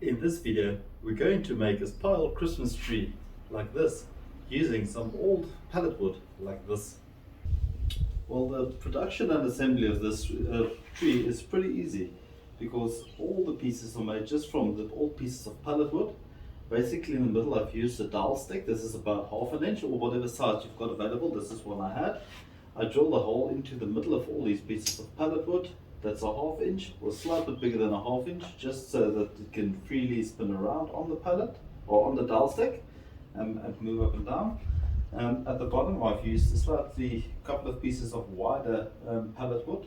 In this video, we're going to make a spiral Christmas tree like this, using some old pallet wood like this. Well, the production and assembly of this tree is pretty easy because all the pieces are made just from the old pieces of pallet wood. Basically, in the middle I've used a dowel stick. This is about 1/2 inch or whatever size you've got available. This is one I had. I drilled a hole into the middle of all these pieces of pallet wood. That's a 1/2 inch or slightly bigger than a 1/2 inch, just so that it can freely spin around on the pallet or on the dowel stick and move up and down. At the bottom I've used a slightly couple of pieces of wider pallet wood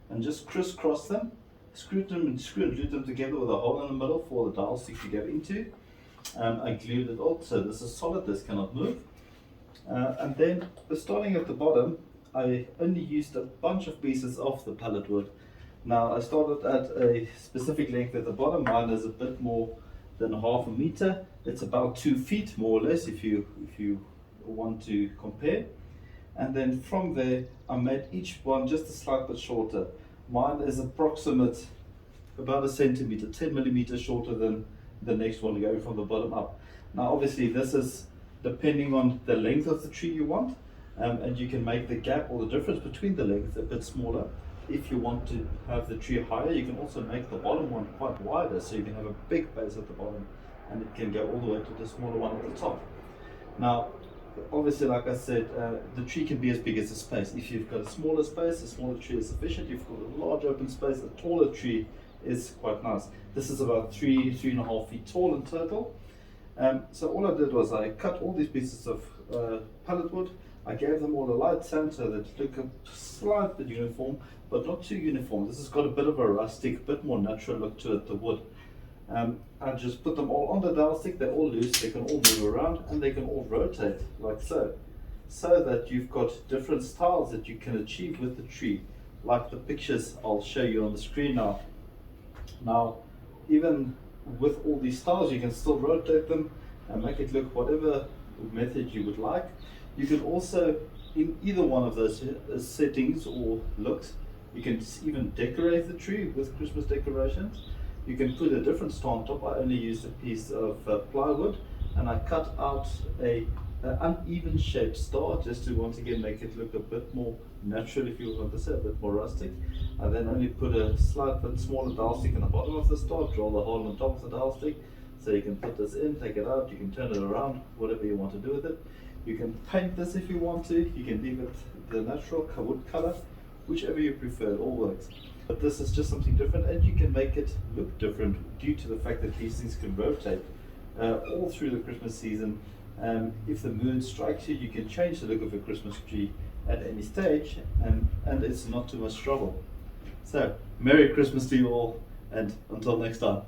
and just crisscross them, screw and glue them together with a hole in the middle for the dowel stick to go into. I glued it all so this is solid, this cannot move. And then starting at the bottom, I only used a bunch of pieces of the pallet wood. Now I started at a specific length at the bottom. Mine is a bit more than 1/2 meter. It's about 2 feet more or less if you want to compare. And then from there I made each one just a slight bit shorter. Mine is approximate about a centimeter, 10 millimeters shorter than the next one going from the bottom up. Now obviously this is depending on the length of the tree you want, and you can make the gap or the difference between the length a bit smaller. If you want to have the tree higher, you can also make the bottom one quite wider, so you can have a big base at the bottom and it can go all the way to the smaller one at the top. Now obviously, like I said, the tree can be as big as the space. If you've got a smaller space, a smaller tree is sufficient. If you've got a large open space, a taller tree is quite nice. This is about 3.5 feet tall in total. So all I did was I cut all these pieces of pallet wood. I gave them all a light sand so that they look a slight bit uniform, but not too uniform. This has got a bit of a rustic, bit more natural look to it, the wood. I just put them all on the dowel stick. They're all loose, they can all move around and they can all rotate like so, so that you've got different styles that you can achieve with the tree, like the pictures I'll show you on the screen now. Now, even with all these styles, you can still rotate them and make it look whatever method you would like. You can also, in either one of those settings or looks, you can even decorate the tree with Christmas decorations. You can put a different star on top. I only used a piece of plywood and I cut out an uneven shaped star just to once again make it look a bit more natural, if you want to say, a bit more rustic. I then only put a slight bit smaller dowel stick in the bottom of the star, drill the hole on top of the dowel stick, so you can put this in, take it out, you can turn it around, whatever you want to do with it. You can paint this if you want to, you can leave it the natural wood color, whichever you prefer, it all works. But this is just something different, and you can make it look different due to the fact that these things can rotate all through the Christmas season. If the mood strikes you, you can change the look of a Christmas tree at any stage, and it's not too much trouble. So, Merry Christmas to you all, and until next time.